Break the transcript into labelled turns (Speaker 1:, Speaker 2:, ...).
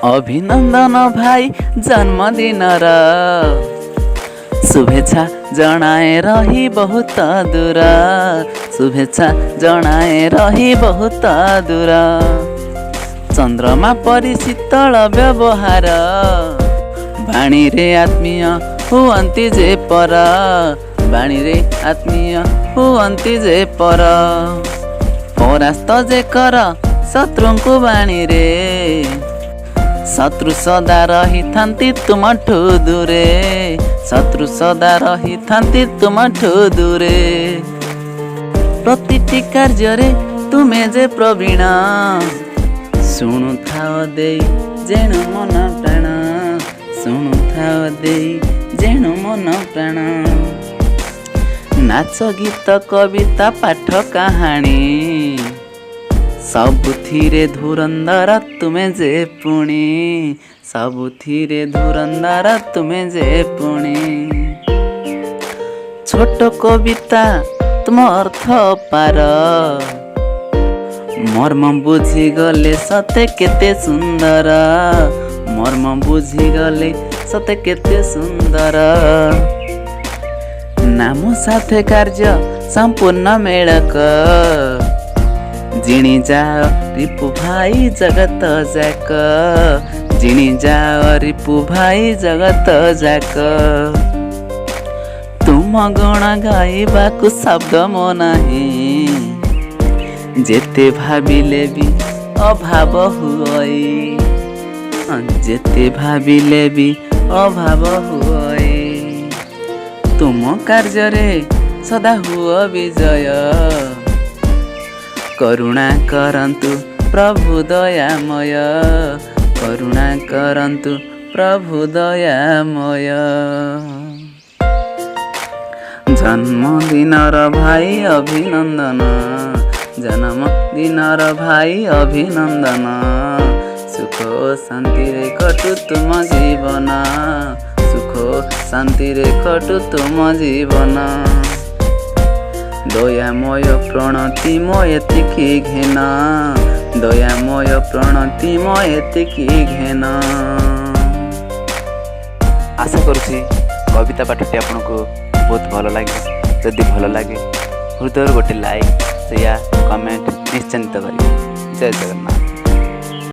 Speaker 1: अभिनन्दन भाइ जन्मदिन र शुभेच्छा जनाए रही बहुत दूर, शुभेच्छा जनाए रही बहुत दूर। चन्द्रमा परि शीतल व्यवहार, बाणी रे आत्मीय हुअन्ति जे पर, बाणी रे आत्मीय हुअन्ति जे पर। परास्त जे कर शत्रुଙ୍କୁ बाणी रे, शत्रु सदा रहिथान्ति तुमठु दूरे, शत्रु सदा रहिथान्ति तुमठु दूरे। प्रतिटी कार्ୟରେ तुमे जे प्रवीण, ଶୁଣୁଥାଅ ଦେଇ ଯେଣୁ ମନ ପ୍ରାଣ, ଶୁଣୁଥାଅ ଦେଇ ଯେଣୁ ମନ ପ୍ରାଣ। ନାଚ ଗୀତ କବିତା ପାଠ କାହାଣୀ, ସବୁଥିରେ ଧୁରନ୍ଧର ତୁମେ ଯେ ପୁଣି, ସବୁଥିରେ ଧୁରନ୍ଧର ତୁମେ ଯେ ପୁଣି। ଛୋଟ କବିତା ତୁମ ଅର୍ଥ ପାର, ମର୍ମ ବୁଝିଗଲେ ସତେ କେତେ ସୁନ୍ଦର, ମର୍ମ ବୁଝିଗଲେ ସତେ କେତେ ସୁନ୍ଦର। ନାମ ସାଥେ କାର୍ଯ୍ୟ ସମ୍ପୂର୍ଣ୍ଣ ମେଳକ, ଜିଣି ଯାଅ ରିପୁ ଭାଇ ଜଗତ ଯାକ, ଜିଣି ଯାଅ ରିପୁ ଭାଇ ଜଗତ ଯାକ। ତୁମ ଗୁଣ ଗାଇବାକୁ ଶବ୍ଦ ମୋ ନାହିଁ, ଯେତେ ଭାବିଲେ ବି ଅଭାବ ହୁଏ, ଯେତେ ଭାବିଲେ ବି ଅଭାବ ହୁଏ। ତୁମ କାର୍ଯ୍ୟରେ ସଦା ହୁଅ ବିଜୟ, କରୁଣା କରନ୍ତୁ ପ୍ରଭୁ ଦୟାମୟ, କରୁଣା କରନ୍ତୁ ପ୍ରଭୁ ଦୟାମୟ। ଜନ୍ମଦିନର ଭାଇ ଅଭିନନ୍ଦନ, ଜନ୍ମଦିନର ଭାଇ ଅଭିନନ୍ଦନ। ସୁଖ ଶାନ୍ତିରେ କଟୁ ତୁମ ଜୀବନ, ସୁଖ ଶାନ୍ତିରେ କଟୁ ତୁମ ଜୀବନ। ଦୟାମୟ ପ୍ରଣତି ମୋ ଏତିକି ଘେନ, ଦୟାମୟ ପ୍ରଣତି ମୋ ଏତିକି ଘେନ। ଆଶା କରୁଛି କବିତା ପାଠଟି ଆପଣଙ୍କୁ ବହୁତ ଭଲ ଲାଗେ। ଯଦି ଭଲ ଲାଗେ ହୃଦୟରୁ ଗୋଟେ ଲାଇକ୍, ସେୟା, କମେଣ୍ଟ ନିଶ୍ଚିନ୍ତ କରିବେ। ଜୟ ଜଗନ୍ନାଥ।